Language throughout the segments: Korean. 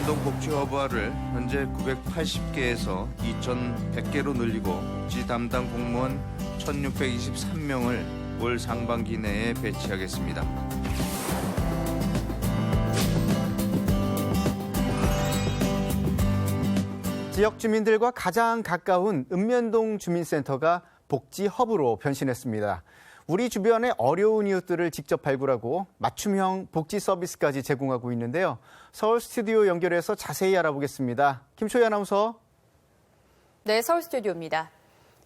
읍면동 복지허브화를 현재 980개에서 2,100개로 늘리고 지 담당 공무원 1,623명을 올 상반기 내에 배치하겠습니다. 지역 주민들과 가장 가까운 읍면동 주민센터가 복지 허브로 변신했습니다. 우리 주변의 어려운 이웃들을 직접 발굴하고 맞춤형 복지 서비스까지 제공하고 있는데요. 서울 스튜디오 연결해서 자세히 알아보겠습니다. 김초희 아나운서. 네, 서울 스튜디오입니다.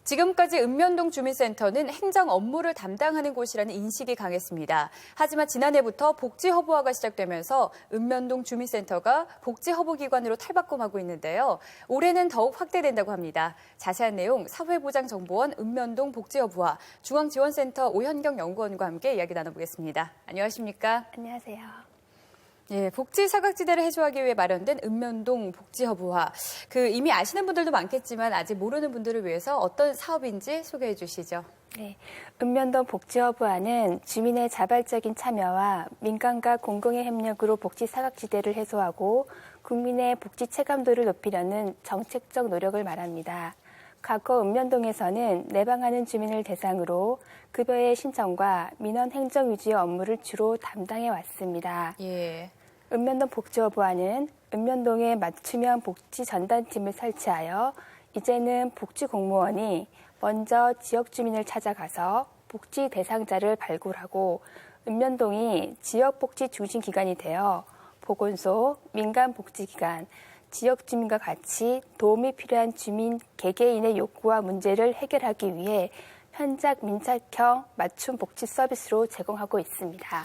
지금까지 읍면동 주민센터는 행정 업무를 담당하는 곳이라는 인식이 강했습니다. 하지만 지난해부터 복지 허브화가 시작되면서 읍면동 주민센터가 복지 허브 기관으로 탈바꿈하고 있는데요. 올해는 더욱 확대된다고 합니다. 자세한 내용 사회보장정보원 읍면동 복지 허브화 중앙지원센터 오현경 연구원과 함께 이야기 나눠보겠습니다. 안녕하십니까? 안녕하세요. 예, 복지 사각지대를 해소하기 위해 마련된 읍면동 복지허브화. 이미 아시는 분들도 많겠지만 아직 모르는 분들을 위해서 어떤 사업인지 소개해 주시죠. 네, 읍면동 복지허브화는 주민의 자발적인 참여와 민간과 공공의 협력으로 복지 사각지대를 해소하고 국민의 복지 체감도를 높이려는 정책적 노력을 말합니다. 과거 읍면동에서는 내방하는 주민을 대상으로 급여의 신청과 민원 행정 위주의 업무를 주로 담당해 왔습니다. 예. 읍면동 복지허브화는 읍면동에 맞춤형 복지 전담팀을 설치하여 이제는 복지 공무원이 먼저 지역 주민을 찾아가서 복지 대상자를 발굴하고 읍면동이 지역 복지 중심 기관이 되어 보건소, 민간 복지기관, 지역 주민과 같이 도움이 필요한 주민 개개인의 욕구와 문제를 해결하기 위해 현장 민착형 맞춤 복지 서비스로 제공하고 있습니다.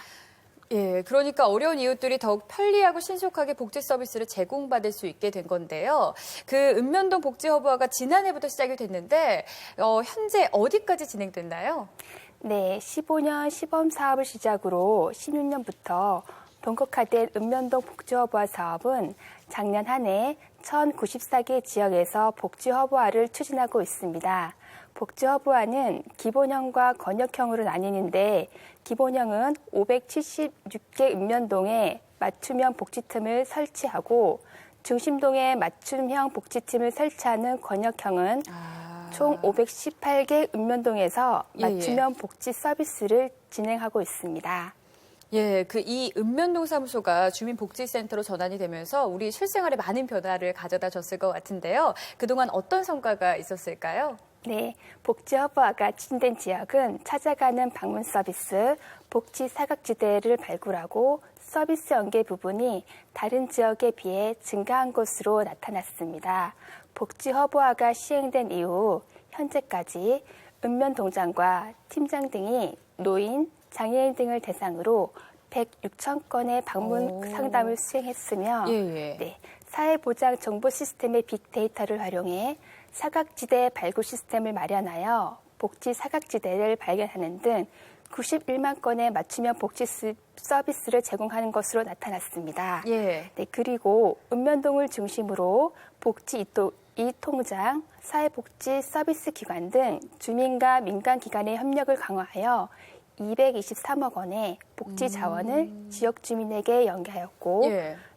예, 그러니까 어려운 이웃들이 더욱 편리하고 신속하게 복지 서비스를 제공받을 수 있게 된 건데요. 읍면동 복지허브화가 지난해부터 시작이 됐는데 현재 어디까지 진행됐나요? 네, 15년 시범 사업을 시작으로 16년부터 본격화된 읍면동 복지허브화 사업은 작년 한 해 1,094개 지역에서 복지허브화를 추진하고 있습니다. 복지허브화는 기본형과 권역형으로 나뉘는데 기본형은 576개 읍면동에 맞춤형 복지팀을 설치하고 중심동에 맞춤형 복지팀을 설치하는 권역형은 총 518개 읍면동에서 맞춤형 복지 서비스를 진행하고 있습니다. 예, 이 읍면동 사무소가 주민복지센터로 전환이 되면서 우리 실생활에 많은 변화를 가져다 줬을 것 같은데요. 그동안 어떤 성과가 있었을까요? 네, 복지허브화가 추진된 지역은 찾아가는 방문 서비스, 복지 사각지대를 발굴하고 서비스 연계 부분이 다른 지역에 비해 증가한 것으로 나타났습니다. 복지허브화가 시행된 이후 현재까지 읍면동장과 팀장 등이 노인, 장애인 등을 대상으로 106천 건의 방문 상담을 수행했으며 네, 사회보장 정보 시스템의 빅데이터를 활용해 사각지대 발굴 시스템을 마련하여 복지 사각지대를 발견하는 등 91만 건의 맞춤형 복지 서비스를 제공하는 것으로 나타났습니다. 예. 네, 그리고 읍면동을 중심으로 복지 이통장, 사회복지 서비스 기관 등 주민과 민간 기관의 협력을 강화하여 223억 원의 복지 자원을 지역 주민에게 연계하였고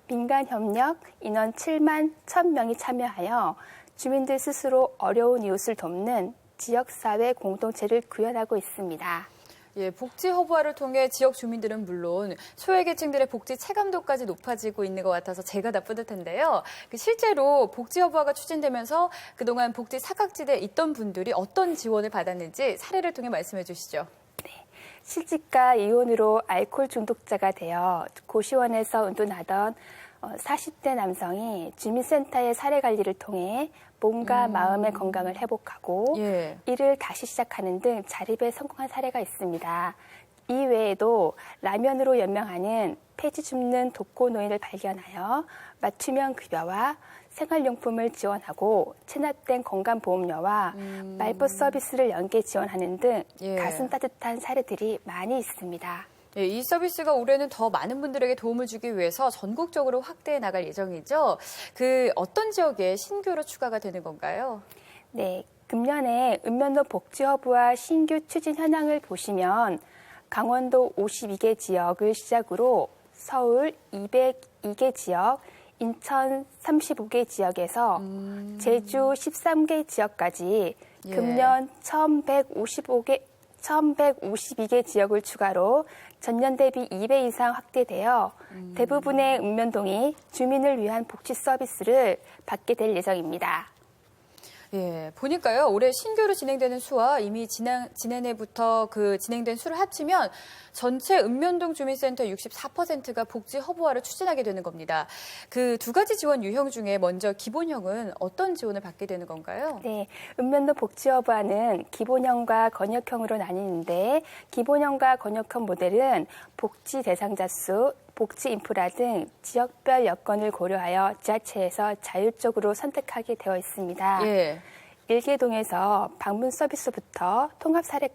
민간 협력 인원 7만 1,000명이 참여하여 주민들 스스로 어려운 이웃을 돕는 지역사회 공동체를 구현하고 있습니다. 예, 복지 허브화를 통해 지역 주민들은 물론 소외계층들의 복지 체감도까지 높아지고 있는 것 같아서 제가 다 뿌듯한데요. 실제로 복지 허브화가 추진되면서 그동안 복지 사각지대에 있던 분들이 어떤 지원을 받았는지 사례를 통해 말씀해 주시죠. 네, 실직과 이혼으로 알코올 중독자가 되어 고시원에서 운동하던 40대 남성이 주민센터의 사례 관리를 통해 몸과 마음의 건강을 회복하고 일을 다시 시작하는 등 자립에 성공한 사례가 있습니다. 이 외에도 라면으로 연명하는 폐지 줍는 독거노인을 발견하여 맞춤형 급여와 생활용품을 지원하고 체납된 건강보험료와 말벗 서비스를 연계 지원하는 등 가슴 따뜻한 사례들이 많이 있습니다. 예, 이 서비스가 올해는 더 많은 분들에게 도움을 주기 위해서 전국적으로 확대해 나갈 예정이죠. 어떤 지역에 신규로 추가가 되는 건가요? 네, 금년에 읍면동 복지허브와 신규 추진 현황을 보시면 강원도 52개 지역을 시작으로 서울 202개 지역, 인천 35개 지역에서 제주 13개 지역까지 예. 금년 1152개 지역을 추가로 전년 대비 2배 이상 확대되어 대부분의 읍면동이 주민을 위한 복지 서비스를 받게 될 예정입니다. 예, 보니까요, 올해 신규로 진행되는 수와 이미 지난해부터 그 진행된 수를 합치면 전체 읍면동 주민센터 64%가 복지 허브화를 추진하게 되는 겁니다. 그 두 가지 지원 유형 중에 먼저 기본형은 어떤 지원을 받게 되는 건가요? 네, 읍면동 복지 허브화는 기본형과 권역형으로 나뉘는데 기본형과 권역형 모델은 복지 대상자 수, 복지 인프라 등 지역별 여건을 고려하여 지자체에서 자율적으로 선택하게 되어 있습니다. 예. 일개동에서 방문 서비스부터 통합 사례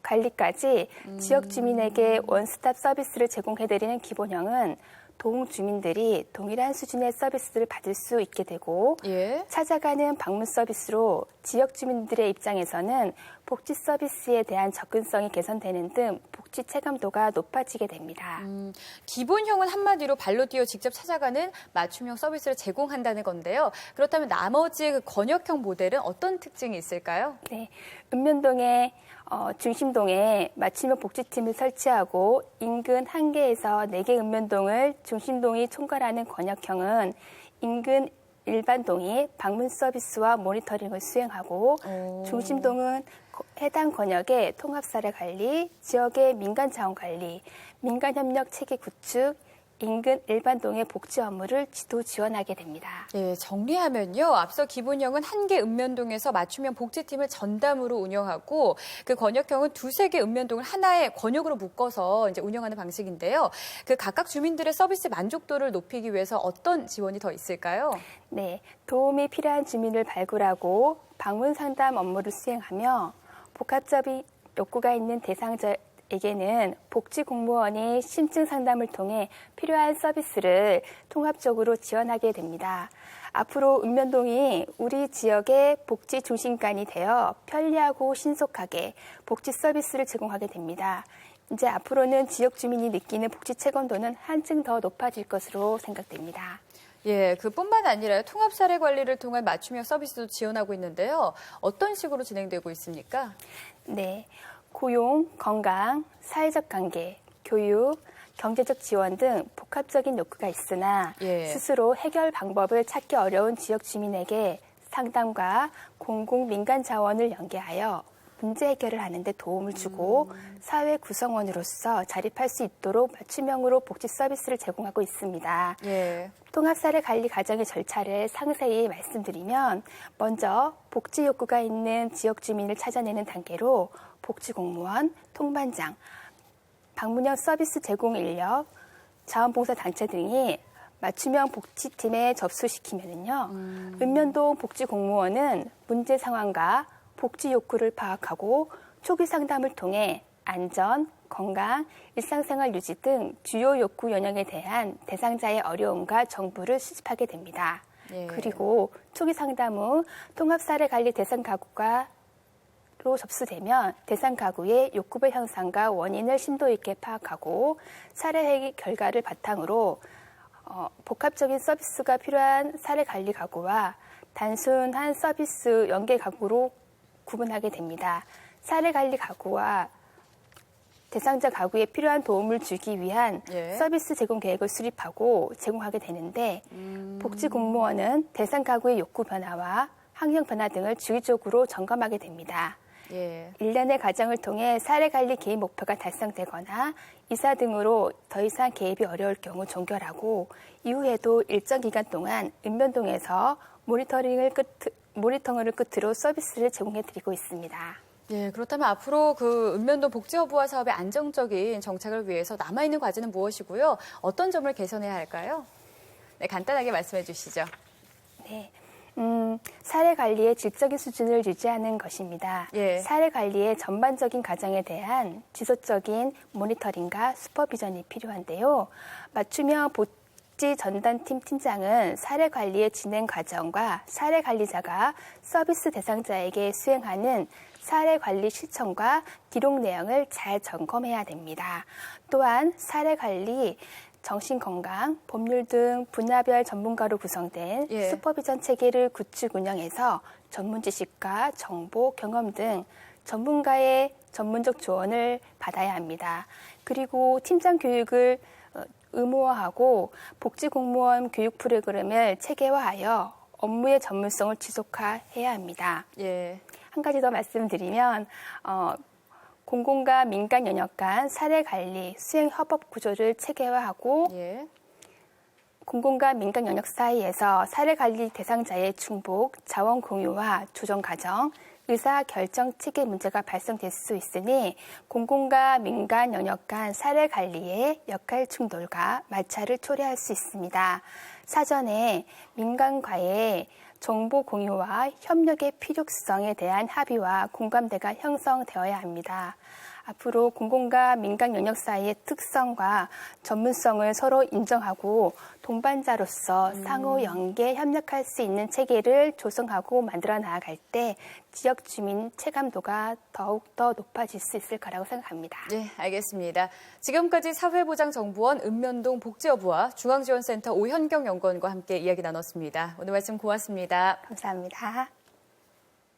관리까지 지역 주민에게 원스톱 서비스를 제공해드리는 기본형은 동 주민들이 동일한 수준의 서비스를 받을 수 있게 되고 예. 찾아가는 방문 서비스로 지역 주민들의 입장에서는 복지 서비스에 대한 접근성이 개선되는 등 복지 체감도가 높아지게 됩니다. 기본형은 한마디로 발로 뛰어 직접 찾아가는 맞춤형 서비스를 제공한다는 건데요. 그렇다면 나머지 그 권역형 모델은 어떤 특징이 있을까요? 네, 읍면동의 중심동에 맞춤형 복지팀을 설치하고 인근 1개에서 4개 읍면동을 중심동이 총괄하는 권역형은 인근 일반동이 방문 서비스와 모니터링을 수행하고 중심동은 해당 권역의 통합사례 관리, 지역의 민간 자원 관리, 민간 협력 체계 구축, 인근 일반동의 복지 업무를 지원하게 됩니다. 예, 정리하면요. 앞서 기본형은 1개 읍면동에서 맞춤형 복지팀을 전담으로 운영하고 그 권역형은 2-3개 읍면동을 하나의 권역으로 묶어서 이제 운영하는 방식인데요. 그 각각 주민들의 서비스 만족도를 높이기 위해서 어떤 지원이 더 있을까요? 네, 도움이 필요한 주민을 발굴하고 방문 상담 업무를 수행하며 복합적인 욕구가 있는 대상자에게는 복지 공무원이 심층 상담을 통해 필요한 서비스를 통합적으로 지원하게 됩니다. 앞으로 읍면동이 우리 지역의 복지 중심관이 되어 편리하고 신속하게 복지 서비스를 제공하게 됩니다. 이제 앞으로는 지역 주민이 느끼는 복지 체감도는 한층 더 높아질 것으로 생각됩니다. 예, 그뿐만 아니라 통합 사례 관리를 통한 맞춤형 서비스도 지원하고 있는데요. 어떤 식으로 진행되고 있습니까? 네, 고용, 건강, 사회적 관계, 교육, 경제적 지원 등 복합적인 욕구가 있으나 예. 스스로 해결 방법을 찾기 어려운 지역 주민에게 상담과 공공 민간 자원을 연계하여 문제 해결을 하는 데 도움을 주고 사회 구성원으로서 자립할 수 있도록 맞춤형으로 복지 서비스를 제공하고 있습니다. 예. 통합사례 관리 과정의 절차를 상세히 말씀드리면 먼저 복지 욕구가 있는 지역 주민을 찾아내는 단계로 복지공무원, 통반장, 방문형 서비스 제공 인력, 자원봉사단체 등이 맞춤형 복지팀에 접수시키면은요, 읍면동 복지공무원은 문제 상황과 복지 욕구를 파악하고 초기 상담을 통해 안전, 건강, 일상생활 유지 등 주요 욕구 영역에 대한 대상자의 어려움과 정보를 수집하게 됩니다. 예. 그리고 초기 상담 후 통합사례 관리 대상 가구로 접수되면 대상 가구의 욕구별 형상과 원인을 심도 있게 파악하고 사례 회의 결과를 바탕으로 복합적인 서비스가 필요한 사례 관리 가구와 단순한 서비스 연계 가구로 구분하게 됩니다. 사례 관리 가구와 대상자 가구에 필요한 도움을 주기 위한 예. 서비스 제공 계획을 수립하고 제공하게 되는데 복지공무원은 대상 가구의 욕구 변화와 환경 변화 등을 주기적으로 점검하게 됩니다. 예. 일련의 과정을 통해 사례 관리 개입 목표가 달성되거나 이사 등으로 더 이상 개입이 어려울 경우 종결하고 이후에도 일정 기간 동안 읍면동에서 모니터링을 끝으로 서비스를 제공해드리고 있습니다. 예, 그렇다면 앞으로 그 읍면동 복지허브화 사업의 안정적인 정착을 위해서 남아있는 과제는 무엇이고요? 어떤 점을 개선해야 할까요? 네, 간단하게 말씀해 주시죠. 네. 사례 관리의 질적인 수준을 유지하는 것입니다. 예. 사례 관리의 전반적인 과정에 대한 지속적인 모니터링과 슈퍼비전이 필요한데요. 맞춤형 복지 전담팀 팀장은 사례 관리의 진행 과정과 사례 관리자가 서비스 대상자에게 수행하는 사례 관리 실천과 기록 내용을 잘 점검해야 됩니다. 또한 사례 관리 정신건강, 법률 등 분야별 전문가로 구성된 예. 슈퍼비전 체계를 구축 운영해서 전문 지식과 정보, 경험 등 전문가의 전문적 조언을 받아야 합니다. 그리고 팀장 교육을 의무화하고 복지공무원 교육 프로그램을 체계화하여 업무의 전문성을 지속화해야 합니다. 예. 한 가지 더 말씀드리면 공공과 민간 영역 간 사례 관리, 수행 협업 구조를 체계화하고 예. 공공과 민간 영역 사이에서 사례 관리 대상자의 중복, 자원 공유와 조정 과정, 의사 결정 체계 문제가 발생될 수 있으니 공공과 민간 영역 간 사례 관리의 역할 충돌과 마찰을 초래할 수 있습니다. 사전에 민간과의 정보 공유와 협력의 필요성에 대한 합의와 공감대가 형성되어야 합니다. 앞으로 공공과 민간 영역 사이의 특성과 전문성을 서로 인정하고 동반자로서 상호 연계 협력할 수 있는 체계를 조성하고 만들어 나아갈 때 지역 주민 체감도가 더욱더 높아질 수 있을 거라고 생각합니다. 네, 알겠습니다. 지금까지 사회보장정보원 읍면동 복지여부와 중앙지원센터 오현경 연구원과 함께 이야기 나눴습니다. 오늘 말씀 고맙습니다. 감사합니다.